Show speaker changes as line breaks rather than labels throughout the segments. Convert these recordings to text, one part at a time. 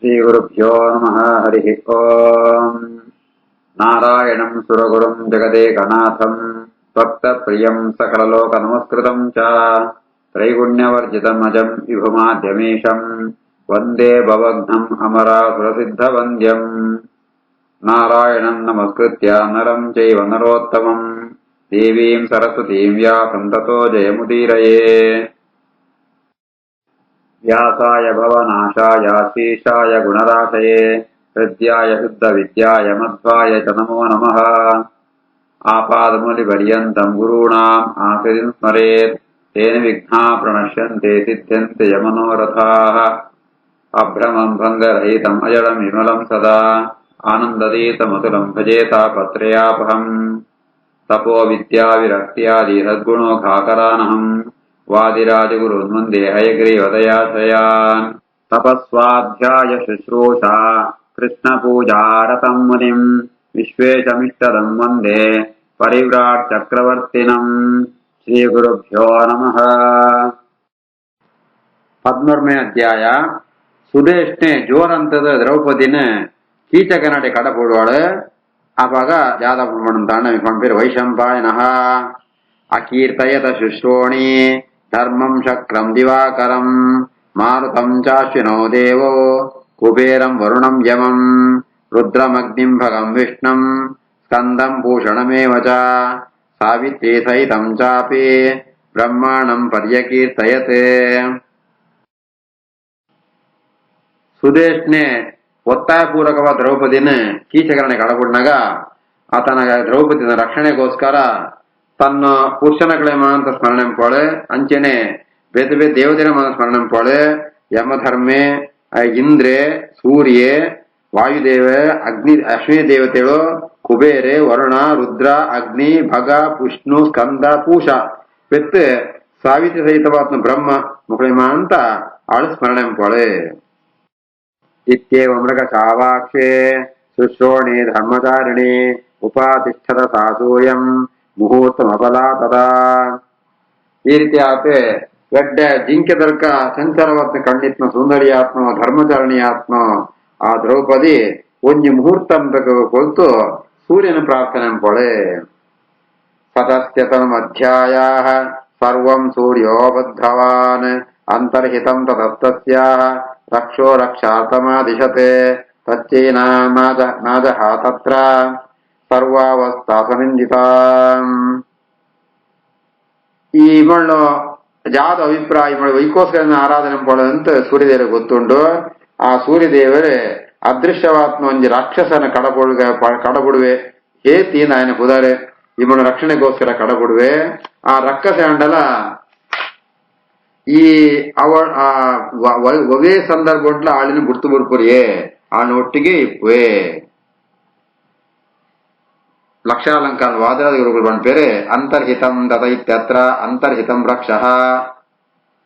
श्रीगुरुभ्यो नमः। हरिः ओम्। नारायणं सुरगुरुं जगदेकनाथं भक्तप्रियं सकललोकनमस्कृतं च त्रैगुण्यवर्जितमजं विभुमाद्यमीशं वन्दे भवघ्नम् अमरासुरसिद्धवन्द्यम्। नारायणं नमस्कृत्य नरं चैव नरोत्तमं देवीं सरस्वतीं व्यासं ततो जयमुदीरये। व्यासाय भवनाशाय शीशाय गुणराशये हृद्याय शुद्धविद्याय मध्वाय च नमो नमः। आपादमूलिपर्यन्तं गुरूणाम् आकृतिं स्मरेत् तेन विघ्नाः प्रणश्यन्ते सिद्ध्यन्ते यमनोरथाः। अभ्रमं भङ्गरहितम् अजडं विमलं सदा आनन्दतीतमतुलं भजेतापत्रयापहम्। तपो विद्याविरक्त्यादि सद्गुणोघाकरानहम् वादिराजगुरुन्वन्दे हयग्रीवदयाश्रयान्। तपस्वाध्याय शुश्रूषा कृष्णपूजारतं मुनिम् विश्वेशमिष्टदं वन्दे परिव्राट् चक्रवर्तिनम्। श्रीगुरुभ्यो नमः। 11ನೇ ಅಧ್ಯಾಯ. ಸುದೇಶ್ನೆ ಜೋರಂತದ ದ್ರೌಪದಿನ ಕೀಚಕನಡೆ ಕಡಪುಡುವಳು ಅವಾಗ ಜಾದವ ಮಣಂತಾಣ ಪಂಪಿರ್ ವೈಶಂಪಾಯನಃ ಅಕೀರ್ತಯತ ಶುಶ್ರೋಣಿ ಧರ್ಮಂ ಶಕ್ರಂ ದಿವಾಕರಂ ಮಾರುತಂ ಚಾಶ್ವಿನೋ ದೇವೋ ಕುಬೇರಂ ವರುಣಂ ಯಮಂ ರುದ್ರಮಗ್ನಿಂ ಭಗಂ ವಿಷ್ಣುಂ ಸ್ಕಂದಂ ಭೂಷಣಮೇವ ಚ ಸಾವಿತ್ರಿ ಸಹಿತಂ ಚಾಪಿ ಬ್ರಹ್ಮಾಣಂ ಪರ್ಯಕೀರ್ತಯತೆ. ಸುದೇಶ್ನೆ ಒತ್ತಾಯಪೂರ್ವಕವಾದ ದ್ರೌಪದಿನ ಕೀಚಕರನೆ ಕಳಗೊಂಡಾಗ ಆತನ ದ್ರೌಪದಿನ ರಕ್ಷಣೆಗೋಸ್ಕರ ತನ್ನ ಪುರುಷನ ಅಂತ ಸ್ಮರಣೆ ಪೋಳೆ ಅಂಚೆನೆ ಬೇರೆ ಬೇರೆ ದೇವತೆನ ಸ್ಮರಣೆ ಪೋಳೆ ಯಮಧರ್ಮೆ ಇಂದ್ರೆ ಸೂರ್ಯೆ ವಾಯುದೇವ ಅಗ್ನಿ ಅಶ್ವಿನಿ ದೇವತೆಗಳು ಕುಬೇರೆ ವರುಣ ರುದ್ರ ಅಗ್ನಿ ಭಗ ವಿಷ್ಣು ಸ್ಕಂದ ಪೂಷ ಪೆತ್ ಸಾವಿತ್ರಿ ಸಹಿತವಾದ ಬ್ರಹ್ಮ ಮುಖಳಿಮ ಅಂತ ಆಳು ಸ್ಮರಣೆ ಪೋಳೆ. ಇತ್ಯೇವ ಮೃಗ ಚಾವಾಕ್ಷೆ ಶುಶ್ರೋಣಿ ಧರ್ಮಚಾರಿಣಿ ಉಪಾತಿಷ್ಠದ ಸಾಸೂಯಂ ಮುಹೂರ್ತಮಬಲಾ ತದಾ. ಈ ರೀತಿ ಆತೆ ಗಡ್ಡ ಜಿಂಕೆ ದರ್ಕ ಸಂಚಾರವಾತ್ಮ ಕಣ್ಣಿತ್ನ ಸುಂದರಿಯಾತ್ಮ ಧರ್ಮಚಾರಣಿಯಾತ್ಮ ಆ ದ್ರೌಪದಿ ಒಂಜಿ ಮುಹೂರ್ತಂ ಕೊಲ್ತು ಸೂರ್ಯನ ಪ್ರಾರ್ಥನೆ ಪೊಳೆ. ಸತಸ್ತ್ಯತನ ಅಧ್ಯಾಯಾಃ ಸರ್ವಂ ಸೂರ್ಯೋ ಬದ್ಧವಾನ್ ಅಂತರ್ಹಿತಂ ತತಸ್ತಸ್ಯ ರಕ್ಷೋ ರಕ್ಷಾರ್ಥಮಾದಿಶತೆ ತಚ್ಚೈನಾಜಃ ತತ್ರ ಸರ್ವಾವಸ್ಥಾ ಸನಿಂದಿತಾ. ಈ ಮಣ್ಣು ಜಾದ ಅಭಿಪ್ರಾಯ ವೈಕೋಸ್ಕರ ಆರಾಧನೆ ಮಾಡೋದಂತ ಸೂರ್ಯದೇವರಿಗೆ ಗೊತ್ತುಂಡು. ಆ ಸೂರ್ಯದೇವರೇ ಅದೃಶ್ಯವಾತ್ಮ ಒಂಜಿ ರಾಕ್ಷಸನ ಕಡಬುಡುವೆ ಹೇತಿ ನಾಯನ ಬುಧಾರೆ ಈ ಮಣ್ಣು ರಕ್ಷಣೆಗೋಸ್ಕರ ಕಡಬುಡುವೆ. ಆ ರಕ್ಕಸ ಅಂಡಲ ಈ ಒವೇ ಸಂದರ್ಭ ಉಂಟ್ಲ ಆಳಿನ ಗುರ್ತು ಬುಡ್ಪುರಿಯೇ ಆಳಿನ ಒಟ್ಟಿಗೆ ಇಪ್ಪುವೆ. ಲಕ್ಷಾಲಂಕಾರ ವಾದರಾದ ಗುರುಗಳು ಬಂದ್ಪೇರೆ ಅಂತರ್ಹಿತಂ ತತ ಇತ್ಯತ್ರ ಅಂತರ್ಹಿತಂ ರಕ್ಷಃ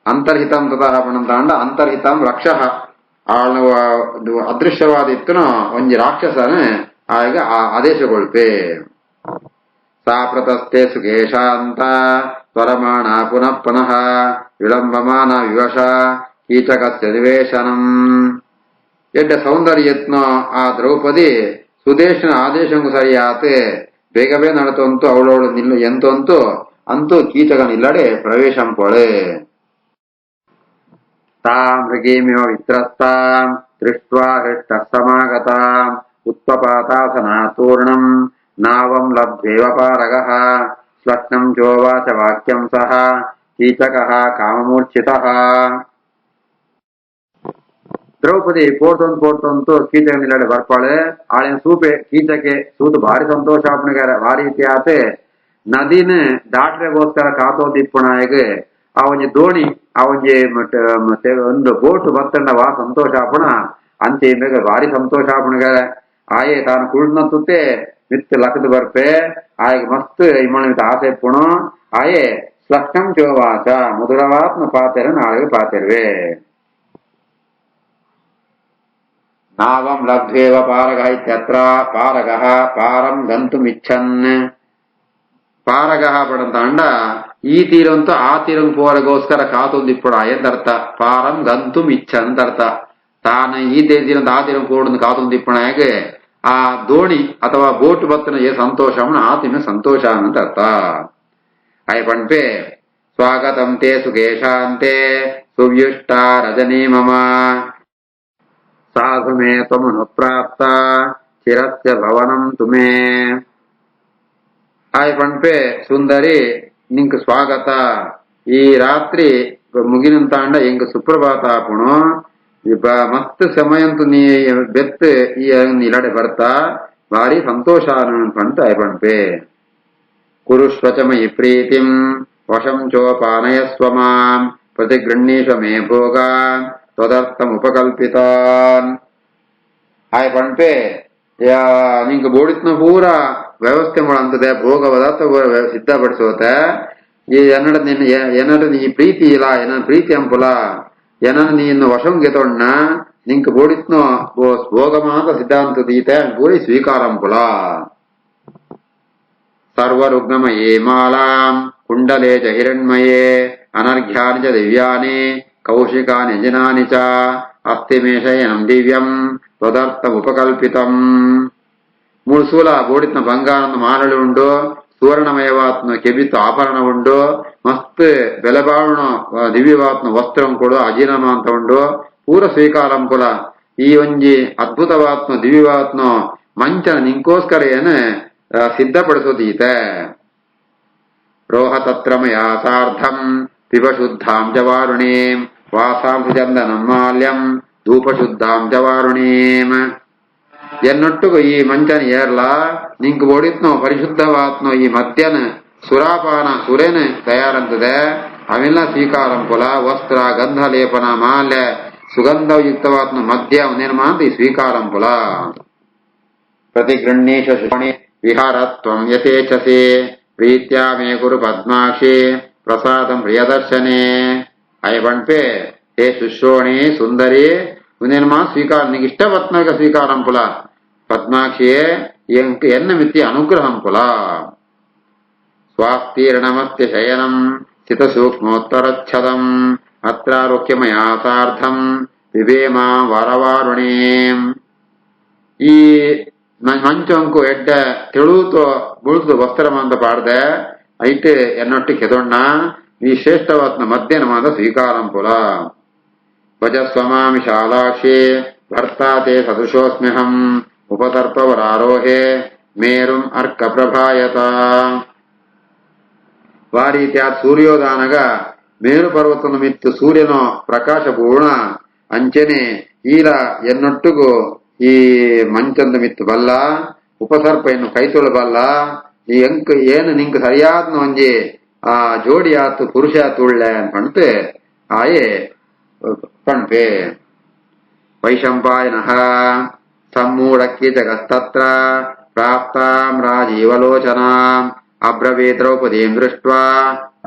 ಅಂತರ್ಹಿತಂ ತತಃ ಪಣಂತಾಂಡ ಅಂತರ್ಹಿತಂ ರಕ್ಷಃ ಆಳ್ನ ಅದೃಶ್ಯವಾದಿತ್ತುನ ಒಂಜಿ ರಾಕ್ಷಸನ ಆಗ ಆದೇಶಗೊಳ್ಪೆ. ಸಾಪ್ರತಸ್ಥೆ ಸುಖೇಶಾಂತ ಸ್ವರಮಾಣ ಪುನಃ ಪುನಃ ವಿಳಂಬಮಾನ ವಿವಶ ಕೀಚಕಸ್ಯ ನಿವೇಶನಂ. ಎಡ್ಡ ಸೌಂದರ್ಯತ್ನ ಆ ದ್ರೌಪದಿ ಸುದೇಶನ ಆದೇಶಂಗು ಸರಿಯಾತೆ ಬೇಗ ಬೇಗ ನಡತಂತು ಅವಳವಳು ನಿಲ್ಲು ಎಂತಂತೂ ಅಂತೂ ಕೀಚಕನಿಲ್ಲಡೆ ಪ್ರವೇಶಂ ಪೊಳೆ. ತಾಂ ಮೃಗೀಮಿವ ವಿತ್ರಸ್ತಾಂ ದೃಷ್ಟ್ವಾ ಹೃಷ್ಟ ಸಮಾಗತಾಂ ಉತ್ಪಪಾತಾಸನಾತೂರ್ಣಂ ನಾವಂ ಲಬ್ಧೇವ ಪಾರಗಃ ಸ್ವಪ್ನಂ ಚೋವಾಚ ವಾಕ್ಯಂ ಸಹ ಕೀಚಕಃ ಕಾಮಮೂರ್ಛಿತಃ. ದ್ರೌಪದಿ ಪೋರ್ತಂತು ಕೀಚಕನಿಲ್ಲಡೆ ಬರ್ಪಾಳೆ. ಆಳಿನ ಸೂಪೆ ಕೀಚಕೆ ಸೂತು ಭಾರಿ ಸಂತೋಷ ಆಪಣೆಗಾರ ಭಾರಿ ರೀತಿ ಆತೆ ನದಿನ ದಾಟ್ರೆಗೋಸ್ಕರ ಕಾತೋದಿಪ್ಪುಣಾಯಗೆ ಆ ಒಂಜಿ ದೋಣಿ ಆ ಒಂಜಿ ಒಂದು ಬೋಟ್ ಬತ್ತಂಡ ವಾ ಸಂತೋಷ ಆಪಣ ಅಂಚೆ ಭಾರಿ ಸಂತೋಷ ಆಪಣೆಗಾರ ಆಯೆ ತಾನು ಕುಳ್ನಂತುತ್ತೆ ಮಿತ್ ಲಕ್ಕದ ಬರ್ಪೆ ಆಯಗೆ ಮಸ್ತ್ ಇಮ್ಮಣ ಆಸೆ ಇಪ್ಪುಣು ಆಯೆ ಸ್ವಷ್ಟಂ ಚೋವಾಚ ಮಧುರವಾತ್ಮ ಪಾತೆರ ನಾಳೆಗೆ ಪಾತೆರ್ವೆ. ನಾವಂ ಲಬ್ಧೇವ ಪಾರಗಃ ಇತ್ಯತ್ರ ಪಾರಗಃ ಪಾರಂ ಗಂತುಮಿಚ್ಛನ್. ಪಾರಗಃ ಪಡಂತಾಂಡ ಈ ತೀರಂತೂ ಆ ತೀರಂಗ್ ಪೋರಗೋಸ್ಕರ ಕಾತೊಂದಿಪ್ಪುಡ ಎಂದರ್ಥ. ಪಾರಂ ಗಂತುಮಿಚ್ಛನ್ ಅರ್ಥ. ತಾನು ಈ ದೇಶದಿಂದ ಆ ದಿನ ಕೋಡ್ ಕಾತು ತಿಪ್ಪಣಾಗ ಆ ದೋಣಿ ಅಥವಾ ಬೋಟ್ ಬತ್ತನ ಏ ಸಂತೋಷ ಆತಿನ ಸಂತೋಷ ಅಂತ ಅರ್ಥ. ಅಯ್ಯ ಪಣ್ಪೆ ಸ್ವಾಗತಂ ತೇ ಸುಖೇಶಾಂತೆ ಸುವ್ಯುಷ್ಟ ರಜನಿ ಮಮ ಸಾಧು ಮೇ ತ್ವಮನು ಪ್ರಾಪ್ತ ಚಿರಸ್ಯ ಭವನಂ ತುಮೇ. ಅಯ್ಯ ಪಣ್ಪೆ ಸುಂದರಿ ನಿಂಕ್ ಸ್ವಾಗತ, ಈ ರಾತ್ರಿ ಮುಗಿನಂತಾಂಡ ಎಂಕ್ ಸುಪ್ರಭಾತ ಆಪುಣು ಮಸ್ತ್ ಸಮಯಂತು ನೀ ಬೆತ್ ಈ ಇಲಡೆ ಬರ್ತಾ ಭಾರಿ ಸಂತೋಷ ಪಂತ ಅಯ್ಯ ಪಣ್ಪೆ. ಕುರುಷ್ವಚ ಮಯಿ ಪ್ರೀತಿಂ ವಶಂ ಚೋಪಾನಯಸ್ವ ಮಾಂ ಪ್ರತಿಗೃಹೀಷ ಮೇ ಭೋಗಾನ್ ತ್ವದರ್ಥಮುಪಕಲ್ಪಿತಾನ್. ಅಯ್ಯ ಪಣ್ಪೆ ನಿಂಗೆ ಬೋಡಿತ್ನ ಪೂರ ವ್ಯವಸ್ಥೆ ಮಾಡಂತದೆ ಭೋಗ ಪದಾರ್ಥ ಸಿದ್ಧಪಡಿಸೋತ ಈ ಏನಡ ನೀ ಪ್ರೀತಿ ಇಲ್ಲ ಏನ ಪ್ರೀತಿ ಅಂಪುಲ ಏನನ್ನ ನೀನು ವಶಂ ಗೆತೊಣ್ಣ ನಿಂಕ್ ಬೋಡಿತ್ನೋ ಭೋಗ ಮಾತ ಸಿದ್ಧಾಂತ ದೀತೆ ಪೂರಿ ಸ್ವೀಕಾರ ಅಂಪುಲ. ಸರ್ವರುಗ್ನಮಯೇ ಮಾಲಾಂ ಕುಂಡಲೇ ಚ ಹಿರಣ್ಮಯೇ ಅನರ್ಘ್ಯಾನಿ ಚ ದಿವ್ಯಾನಿ ಕೌಶಿಕಾನಿ ಜನಾನಿ ಚ ಅಸ್ತಿ ಮೇ ಶಯನಂ ದಿವ್ಯಂ ತ್ವದರ್ಥಮುಪಕಲ್ಪಿತಂ. ಮೂರು ಸೂಲ ಬೋಡಿತ್ನ ಬಂಗಾರನ ಮಾರಳು ಉಂಡು, ಸುವರ್ಣಮಯವಾತ್ನ ಕೆಬಿತ್ತು ಆಭರಣ ಉಂಡು, ಮಸ್ತ್ ಬೆಲೆಬಾಳುಣ ದಿವ್ಯವಾತ್ನ ವಸ್ತ್ರ ಕೊಡು ಅಜೀರ್ಣ ಅಂತ ಉಂಡು ಪೂರ ಸ್ವೀಕಾರಂಪುಲ. ಈ ಒಂಜಿ ಅದ್ಭುತವಾತ್ನ ದಿವ್ಯವಾತ್ನ ಮಂಚನ ನಿಂಕೋಸ್ಕರ ಏನು ಸಿದ್ಧಪಡಿಸೋದೀತೆ. ರೋಹ ತತ್ರ ಮಯಾ ಸಾರ್ಧಂ ಪಿಬ ಶುದ್ಧಾಂ ಚ ವಾರುಣೀಂ ವಾಸಾಂ ಚಂದನಂ ಮಾಲ್ಯಂ ಧೂಪ ಶುದ್ಧಾಂ ಚ ವಾರುಣೀಂ. ಎನ್ನೊಟ್ಟಿಗೂ ಈ ಮಂಚನ ಏರ್ಲ ನಿಂಕ್ ಓಡಿತ್ನೋ ಪರಿಶುದ್ಧವಾತ್ನೋ ಈ ಮದ್ಯನ ಸುರಾಪಾನ ಸುರೇನ ತಯಾರಂತದೆ ಅವೆಲ್ಲ ಸ್ವೀಕಾರಂಪುಲ. ವಸ್ತ್ರ ಗಂಧ ಲೇಪನ ಮಾಲ್ಯ ಸುಗಂಧಯುಕ್ತವಾತ್ನ ಮದ್ಯ ನಿರ್ಮಾಣ ಈ ಸ್ವೀಕಾರಂಪುಲ. ಪ್ರತಿಗೃಹೀಷ ವಿಹಾರತ್ವಂ ಯಥೇಚ್ಛಸಿ ಪ್ರೀತ್ಯಾ ಮೇ ಗುರು ಪದ್ಮಾಕ್ಷಿ ಪ್ರಸಾದಂ ಪ್ರಿಯದರ್ಶನೆ. ಅಯ್ಯ ಪಣ್ಪೆ ಹೇ ಶುಶ್ರೋಣಿ ಸುಂದರಿ ನಿರ್ಮಾ ಸ್ವೀಕಾರ ನಿಂಗೆ ಇಷ್ಟಪತ್ನಾಗ ಸ್ವೀಕಾರಂಪುಲ. ಪದ್ಮಾಕ್ಷಿಯೇ ಎನ್ನ ಮಿತಿ ಅನುಗ್ರಹಂಪುಲ. ಸ್ವಾಸ್ತೀರ್ಣಮಸ್ತ್ಯ ಶಯನಂ ಸ್ಥಿತ ಸೂಕ್ಷ್ಮೋತ್ತರಚ್ಛದಂ ಅತ್ರಾರೋಕ್ಯಮಯಾ ಸಾರ್ಧಂ ವಿಭೇಮಾ ವರವಾರುಣೀಂ. ಈ ಮಂಚಂಕು ಎಡ್ಡ ತೆಳುತು ಬುಳ್ದು ವಸ್ತ್ರಮಂತ ಪಾಡ್ದೆ ಐಟ್ ಎನ್ನೊಟ್ಟಿ ಕೆದೊಣ್ಣ ಈ ಶ್ರೇಷ್ಠವಾತ್ನ ಮಧ್ಯನ ಮಾದ ಸ್ವೀಕಾರಂಪುಲ. ಭಜಸ್ವಮಾಮಿ ಶಾಲಾಕ್ಷಿ ಭರ್ತಾ ತೇ ಸದೃಶೋಸ್ಮ್ಯಹಂ ಉಪಸರ್ಪವರಾರೋಹೆ ಮೇರುಂ ಅರ್ಕ ಪ್ರಭಾಯತ. ವಾರೀತ್ಯಾತ್ ಸೂರ್ಯೋದಾನಗ ಮೇರು ಪರ್ವತನ ಮಿತ್ತು ಸೂರ್ಯನ ಪ್ರಕಾಶ ಪೂರ್ಣ ಅಂಚನೆ ಈಲ ಎನ್ನೊಟ್ಟಿಗೂ ಈ ಮಂಚಂದ ಮಿತ್ತು ಬಲ್ಲ ಉಪಸರ್ಪ ಇನ್ನು ಕೈತೊಳಬಲ್ಲ. ಈ ಅಂಕ ಏನು ನಿಂಕ ಸರಿಯಾದ ಒಂಜಿ ಆ ಜೋಡಿ ಆತು ಪುರುಷ ತುಳ್ಳೆ ಅನ್ಪಂತೆ ಆಯೇ ಪಣ್ಪೆ. ವೈಶಂಪಾಯನಃ ಸಮ್ಮೂಢಕ್ಕಿ ಜಗಸ್ತತ್ರ ಪ್ರಾಪ್ತಾಂ ರಾಜೀವಲೋಚನಾಂ ಅಬ್ರವೀತ್ ದ್ರೌಪದೀಂ ದೃಷ್ಟ್ವಾ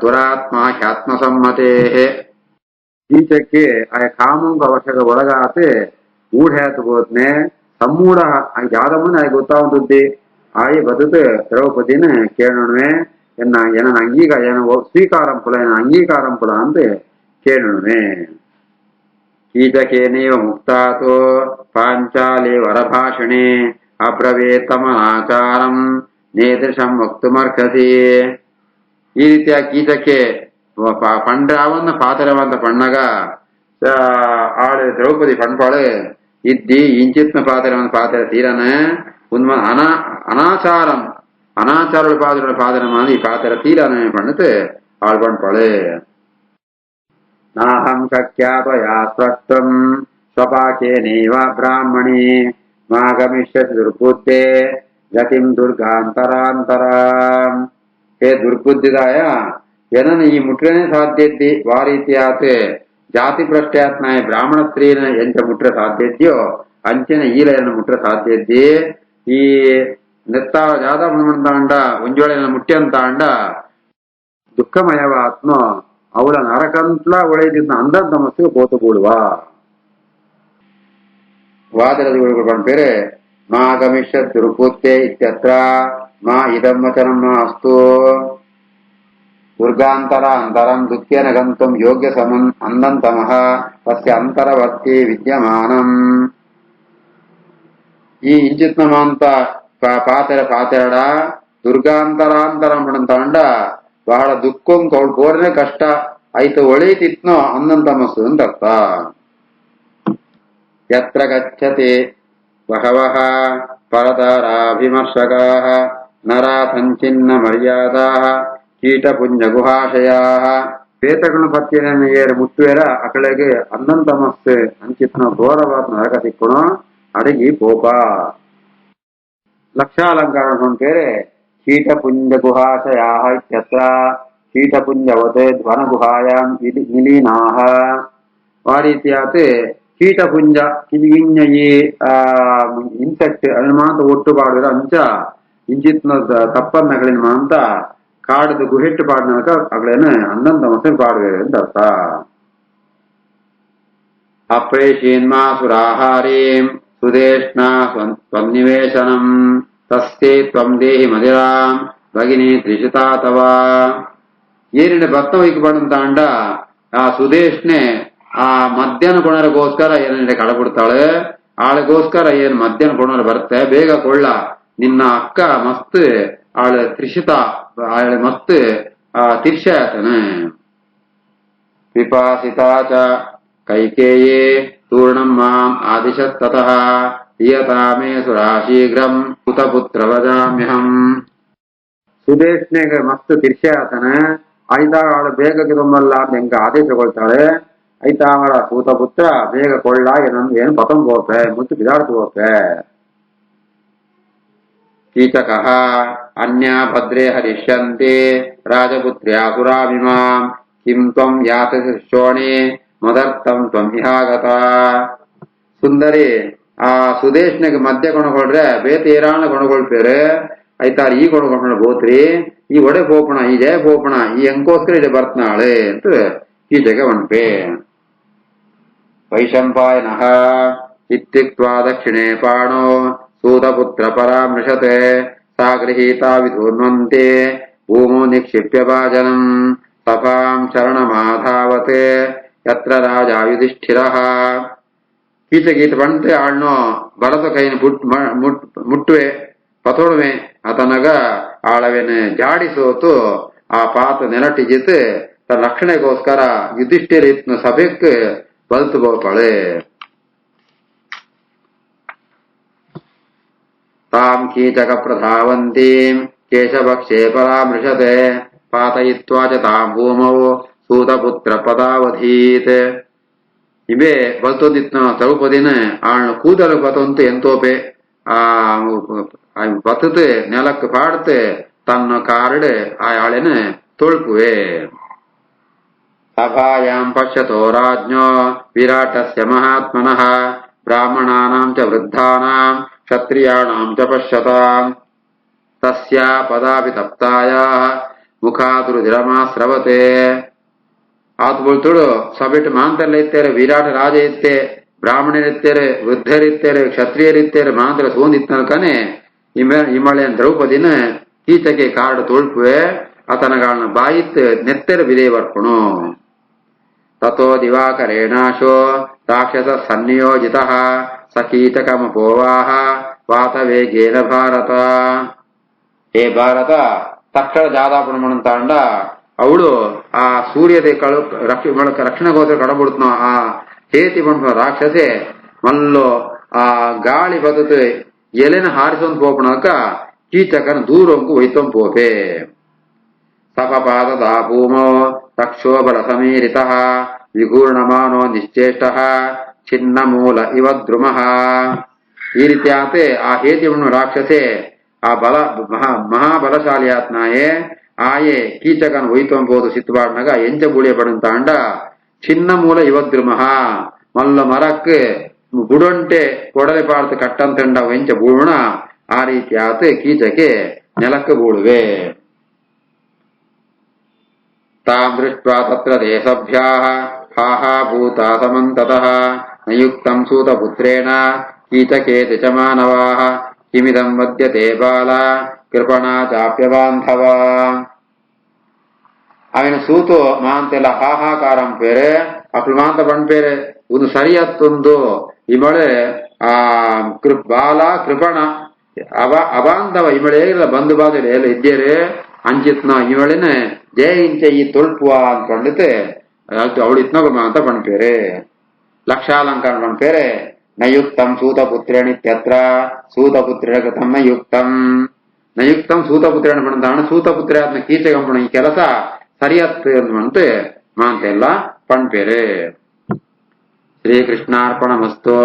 ದುರಾತ್ಮ ಹ್ಯಾತ್ಮಸಮ್ಮತೆ. ಈಚಕ್ಕೆ ಆ ಕಾಮಂಕ ಅವಶ್ಯಕ ಒಳಗಾತೆ ಊಢ್ಯಾತು ಗೋತ್ನೆ ಸಮ್ಮೂಢ ಯಾದಮ್ಮನ ಆಯ್ ಗೊತ್ತಾವಂತದ್ದಿ ಆಯ್ ಬದುಕು ದ್ರೌಪದಿನ ಕೇಳಣವೆ ಎನ್ನ ಏನನ ಅಂಗೀಕ ಏನ ಸ್ವೀಕಾರಂಪುಲ ಏನ ಅಂಗೀಕಾರಂಪುಲ ಅಂತ ಕೇಳಣವೆ. ಕೀಚಕೇನೇವ ಮುಕ್ತಾತೋ ಪಾಂಚಾಲಿ ವರಭಾಷಣೆ ಅಬ್ರವೇತ್ತಮನಾಚಾರಂ ನೇದೃಶಂ ವಕ್ತುಮರ್ಹಸಿ. ಈ ರೀತಿಯ ಕೀಚಕ್ಕೆ ಪಂಡ್ರಾವನ್ನ ಪಾತರವಂತ ಪಣ್ಣಗ ಆಳು ದ್ರೌಪದಿ ಪಣ್ಪಾಳು ಇದ್ದಿ ಇಂಚಿತ್ನ ಪಾತರವನ್ನ ಪಾತರ ತೀರನ ಉನ್ಮ ಅನಾಚಾರಂ ಅನಾಚಾರ ಪಾದರ ಮಾದಿ ಈ ಪಾತರ ತೀರನ ಪಣ್ಣತೆ ಆಳ್ ಪಣ್ಪಾಳು. ನಾಹಂ ಶಕ್ಯಾತ್ವಯಾ ಸ್ಪಷ್ಟಂ ಸ್ವಪಾಕೇನೈವ ಬ್ರಾಹ್ಮಣಿ ಮಾಗಮಿಷ್ಯತಿ ದುರ್ಬುದ್ಧೆ ಗತಿಂ ದುರ್ಗಾಂತರಾಂತರಾಂ. ಹೇ ದುರ್ಬುದ್ಧಿದಾಯ ಏನನ ಈ ಮುಟ್ರನೇ ಸಾಧ್ಯದ್ದಿ ವಾ ರೀತಿಯಾತ್ ಜಾತಿ ಭ್ರಷ್ಟ್ಯಾತ್ನಾಯ ಬ್ರಾಹ್ಮಣ ಸ್ತ್ರೀನ ಎಂಚ ಮುಟ್ರ ಸಾಧ್ಯದ್ಯೋ ಅಂಚೆನ ಈಲೆಯನ್ನು ಮುಟ್ರ ಸಾಧ್ಯದ್ದಿ. ಈ ನೆತ್ತ ಜಾದ ಮುಂತಾಂಡ ಒಂಜೋಳೆನ ಮುಟ್ಟ್ಯಂತಾಂಡ ದುಃಖಮಯವಾತ್ನೋ ಅವಳ ನರಕಂತ್ಲ ಒಳೆದಿದ್ದ ಅಂಧದ ಸಮಸ್ಯೆ ಪೋತು ಕೂಡುವ. ವಾದರದಿಗಳು ಪಂಪೇರೆ ಮಾ ಗಮಿಷ್ಯ ದುರ್ಬುದ್ಧೆ ಇತ್ಯತ್ರ ಮಾ ಇದಂ ವಚನಂ ಅಸ್ತು. ದುರ್ಗಾಂತರ ಅಂತರಂ ದುಃಖೇನ ಗಂತುಂ ಯೋಗ್ಯ ಸಮನ್ ಅಂದಂತಮಃ ತಸ್ಯ ಅಂತರವರ್ತಿ ವಿದ್ಯಮಾನಂ. ಈ ಇಂಚಿತ್ನಮಾಂತ ಪಾತೆರಡ ದುರ್ಗಾಂತರಾಂತರಂ ಪಡಂತಾಂಡ ಬಹಳ ದುಃಖಂ ಕೋರ್ನೆ ಕಷ್ಟ ಐತು ಒಳೀತಿತ್ನೋ ಅಂದಂತಮಸ್ಸು ಅಂತ ಅರ್ಥ. ಯತ್ರ ಗಚ್ಚತಿ ಬಹವಃ ಪರತರಾಭಿಮರ್ಶಕಾಃ ನರಾ ಸಂಚಿನ್ನ ಮರ್ಯಾದಾಃ ಕೀಟಪುಂಜ ಗುಹಾಶಯಾಃ. ಪೇತಗಳನ್ನು ಪತ್ತಿಯನ್ನು ಏರು ಮುಟ್ಟುವೆರ ಅಕಳೆಗೆ ಅಂದಂತಮಸ್ಸು ಅಂಚಿತ್ನ ಘೋರವಾದ ನರಕ ಸಿಕ್ಕುಣೋ ಅಡಗಿ ಪೋಪ. ಲಕ್ಷಾಲಂಕಾರ ಹೊಂಟೇರೆ ಕೀಟಪುಂಜ ಗುಹಾಶಯಾಃ ಇತ್ಯತ್ರ ಕೀಟಪುಂಜವತ್ ಧ್ವನಗುಹಾಯಾಂ ನಿಲೀನಾಃ. ಆ ರೀತಿಯಾದ ಕೀಟಪುಂಜ ಕಿಂಗಿಂಜ ಈ ಇನ್ಸೆಕ್ಟ್ ಅನ್ನ ಮಾತ ಒಟ್ಟು ಪಾಡುವ ಅಂಚ ಇಂಚಿತ್ನ ತಪ್ಪನ್ನಗಳಿನ ಮಾಂತ ಕಾಡದ ಗುಹೆಟ್ಟು ಪಾಡಿನಕ ಅಗಳೇನು ಅಂದಂತ ಮಸರು ಪಾಡುವೆ ಅಂತ ಅರ್ಥ. ಅಪ್ರೇಷೀನ್ಮಾಸುರಾಹಾರೀಂ ಸುದೇಷ್ಣಾ ಸ್ವನ್ನಿವೇಶನಂ ತಸ್ತೆ ತ್ವಂ ದೇಹಿ ಮದಿರಾಂ ಭಗಿನಿ ತ್ರಿಶತಾತವಾ. ಏನಿನ ಭತ್ತ ವೈಕ್ ಪಡಂತಾಂಡ ಆ ಸುದೇಶ್ನೆ ಆ ಮಧ್ಯಾಹ್ನ ಕೊಣರಿಗೋಸ್ಕರ ಏನಿದೆ ಕಳಬಿಡ್ತಾಳೆ. ಆಳಿಗೋಸ್ಕರ ಏನ್ ಮಧ್ಯಾಹ್ನ ಕೊಣರು ಬರುತ್ತೆ ಬೇಗ ಕೊಳ್ಳ ನಿನ್ನ ಅಕ್ಕ ಮಸ್ತ್ ಆಳ ತ್ರಿಶಿತ ಆಳ ಮಸ್ತ್ ತಿರ್ಷ ಆತನೆ. ವಿಪಾಸಿತಾ ಚ ಕೈಕೇಯೇ ತೂರ್ಣಂ ಮಾಂ ಆದಿಶತ್ತತಃ ಪ್ರಿಯತಾಮೇ ಸುರಾ ಶೀಘ್ರಂ ಕುತಪುತ್ರ ವಜಾಮ್ಯಹಂ. ಸುದೇಶ್ನೆಗೆ ಮಸ್ತ್ ತಿರ್ಷ ಆತನ ಐತಾ ಅವಳು ಬೇಗ ಗಿದೊಮ್ಮಲ್ಲ ಅಂತ ಹೆಂಗ ಆದೇಶಗೊಳ್ತಾಳೆ. ಐತಾ ಅವರ ಸೂತಪುತ್ರ ಬೇಗ ಕೊಳ್ಳ ಏನು ಪತಂ ಹೋಪೆ ಮುತ್ತು ಬಿದಾಡ್ತು ಹೋಪೆ. ಕೀಚಕಃ ಅನ್ಯಾ ಭದ್ರೇ ಹರಿಷ್ಯಂತೆ ರಾಜಪುತ್ರ್ಯಾ ಸುರಾಭಿಮಾಂ ಕಿಂ ತ್ವಂ ಯಾತ ಶೋಣೆ ಮದರ್ಥಂ ತ್ವಂ ಇಹಾಗತ. ಸುಂದರಿ ಆ ಸುದೇಶ್ನಿಗೆ ಮಧ್ಯ ಕೊಣಗೊಳ್ರೆ ಬೇತ ಏರಾಣ ಕೊಣಗೊಳ್ಪೇರೆ ಐತಾರ ಈ ಕೊಣಗೊಂಡು ಬೋತ್ರಿ ಈ ಒಡೆ ಪೋಪಣ ಈ ಜಯ ಪೋಪಣ ಈ ಅಂಕೋಸ್ಕರ ಇದೆ ಬರ್ತನಾಳೆ ಅಂತ ಕೀಚಕ ಒಣ್ಪೆ. ವೈಶಂಪಾಯನಃ ಇತ್ಯುಕ್ತ್ವಾ ದಕ್ಷಿಣೇ ಪಾಣೋ ಸೂತಪುತ್ರ ಪರಾಮೃಶತೆ ಸಾ ಗೃಹೀತಾ ವಿಧೂರ್ವಂತೆ ಭೂಮೋ ನಿಕ್ಷಿಪ್ಯ ಭಾಜನಂ ಸಭಾಂ ಶರಣಮಾಧಾವತೆ ಯತ್ರ ರಾಜಾ ಯುಧಿಷ್ಠಿರಃ. ಕೀಚಗೀತ ಬಂತೆ ಆಳ್ನೋ ಬಲದ ಕೈನ ಮುಟ್ಟುವೆ ಪತೋಡುವೆ ಆತನಗ ಆಳವೇನೆ ಜಾಡಿಸೋತು ಆ ಪಾತ ನೆಲಟಿಜಿತ್ ತನ್ನ ರಕ್ಷಣೆಗೋಸ್ಕರ ಯುಧಿಷ್ಠಿರ ಸಭೆಕ್ ಬಲ್ತು ಬೋಪಾಳೆ. ತಾಂ ಕೀಚಕ ಪ್ರಧಾವಂತೀಂ ಕೇಶಭಕ್ಷೇ ಪರಾಮೃಶತೆ ಪಾತಯಿತ್ವಾ ಚ ತಾಂ ಭೂಮೌ ಸೂತಪುತ್ರ ಪದಾವಧೀತ್. ಇವೇ ಬಲ್ತೋದಿತ್ನ ತಳುಪದಿನ ಆಳ್ನ ಕೂದಲು ಪತಂತು ಎಂತೋಪೆ ಆ ಪತತ್ ನೆಲಕ್ಕೆ ಪಾಡ್ತೆ ತನ್ನ ಕಾರಡೆ ಆ ಆಳೆನ ತೊಳ್ಪುವೆ. ಸಭಾಯಾಂ ಪಶ್ಯತೋ ರಾಜ್ಞೋ ವಿರಾಟಸ್ಯ ಮಹಾತ್ಮನಃ ಬ್ರಾಹ್ಮಣಾನಾಂ ಚ ವೃದ್ಧಾನಾಂ ಕ್ಷತ್ರಿಯಾಣಾಂ ಚ ಪಶ್ಯತಾಂ ತಸ್ಯಾ ಪದಾಪಿ ತಪ್ತಾಯಾಃ ಮುಖಾದುರುಧಿರಮಾಸ್ರವತೆ. ಆತ್ ಬೋಳ್ತುಡು ಸಬಿಟ್ ಮಾಂತರ್ಲ ಇತ್ತೇರೆ ವಿರಾಟ ರಾಜ ಇತ್ತೆ ಬ್ರಾಹ್ಮಣರಿತ್ತೇರೆ ವೃದ್ಧರಿತ್ತೇರೆ ಕ್ಷತ್ರಿಯರಿತ್ತೇರೆ ಮಾಂತರ ಸೋಂದಿತ್ತನಕನೆ ಇಮಳೆಯನ್ ದ್ರೌಪದಿನ ಕೀಚಕೆ ಕಾರ್ಡ್ ತೊಳ್ಪುವೆ ಆತನಗಳನ್ನ ಬಾಯಿತ್ ನೆತ್ತೆರ ಬಿದೆ ಬರ್ಪಣು. ತಥೋ ದಿವಾಕರೇಣಾಶೋ ರಾಕ್ಷಸ ಸನ್ನಿಯೋಜಿತಃ ಸ ಕೀಚಕಮಪೋವಾಹ ವಾತವೇಗೇನ ಭಾರತ. ಹೇ ಭಾರತ ತಕ್ಷಣ ಜಾದಾಪಣ ಮಣಂತಾಂಡ ಅವಳು ಆ ಸೂರ್ಯದೆ ಕಳು ರಕ್ಷಣೆಗೋಸ್ಕರ ಕಡಬಿಡ್ತನೋ ಆ ಹೇತಿ ಬಣ್ಣ ರಾಕ್ಷಸೆ ಮಲ್ಲೋ ಆ ಗಾಳಿ ಬದತು ಎಲೆನ ಹಾರಿಸೊಂದು ಪೋಪಣಕ ಕೀಚಕನ ದೂರಂಕು ಒಯ್ತೊಂದು ಪೋಪೆ. ಸಪಪಾದದ ಭೂಮೋ ರಕ್ಷೋಬಲ ಸಮೀರಿತಃ ವಿಘೂರ್ಣಮಾನೋ ನಿಶ್ಚೇಷ್ಟಃ ಚಿನ್ನ ಮೂಲ ಇವ ದ್ರುಮಃ. ಈ ರೀತಿ ಆತೆ ಆ ಹೇತಿ ಬಣ್ಣ ರಾಕ್ಷಸೆ ಆ ಬಲ ಮಹಾಬಲಶಾಲಿ ಆತ್ನಾಯೇ ಆಯೆ ಕೀಚಕನ ಒಯ್ತೊಂಬೋದು ಸಿತ್ತುಬಾಡ್ನಾಗ ಎಂಚ ಬುಳಿಯ ಪಡಂತಾಂಡ ಚಿನ್ನ ಮೂಲ ಇವದ್ರುಮಃ ಮಲ್ಲ ಮರಕ್ಕೆ ಬುಡೊಂಟೆ ಕೊಡಲೆ ಪಾಡ್ತು ಕಟ್ಟಂತಂಡ ಎಂಚ ಬೂಣ ಆ ರೀತಿ ಆತ ಕೀಚಕೆ ನೆಲಕ್ಕೆ ಬೂಳುವೆ. ತಾಂ ದೃಷ್ಟ್ವಾ ತತ್ರ ದೇಶಭ್ಯಾಃ ಹಾಹಾಭೂತಾ ಸಮಂತತಃ ನಯುಕ್ತಂ ಸೂತಪುತ್ರೇಣ ಕೀಚಕೇತಿ ಚ ಮಾನವಾಃ ಕಿಮಿದಂ ವದ್ಯತೆ ಬಾಲ ಕೃಪಣಾ ಚಾಪ್ಯ ಬಾಂಧವ. ಅವಿನ ಸೂತು ಮಾಂತೆಲ್ಲ ಹಾಹಾಕಾರಂ ಪೇರೆ ಅಕ್ಲು ಮಾಂತ ಪಂಪೇರೆ ಒಂದು ಸರಿಯತ್ತೊಂದು ಇಮಳೆ ಬಾಲ ಕೃಪಣ ಅಬಾಂಧವ ಇಮಳೆ ಬಂಧು ಬಾಧಲು ಎಲ್ಲ ಇದ್ದೇರೆ ಅಂಚಿತ್ನ ಇವಳಿನ ಜయింಚೆ ಈ ತೊಳ್ಪುವ ಅಂದ್ಕೊಂಡಿತ್ತೆ ಅವಳು ಇತ್ನಗ ಮಾಂತ ಪಂಪೇರೆ ಲಕ್ಷಾಲಂಕಾರ ಪಂಪೇರೆ ನಯುಕ್ತಂ ಸೂತಪುತ್ರೇಣಿತ್ಯತ್ರ ಸೂತಪುತ್ರೇಣ ಕೃತಂ ನಯುಕ್ತಂ ಸೂತಪುತ್ರೇಣ ಪಣಂತಾಣ ಸೂತಪುತ್ರ ಅದನ್ನ ಕೀಚೆಗಂಪಣ ಈ ಕೆಲಸ ಸರಿಯತ್ತು ಅಂದ್ಮಂತೆ ಮಾಂತೆಲ್ಲ ಪಂಪೇರೆ ಶ್ರೀಕೃಷ್ಣಾರ್ಪಣಮಸ್ತು.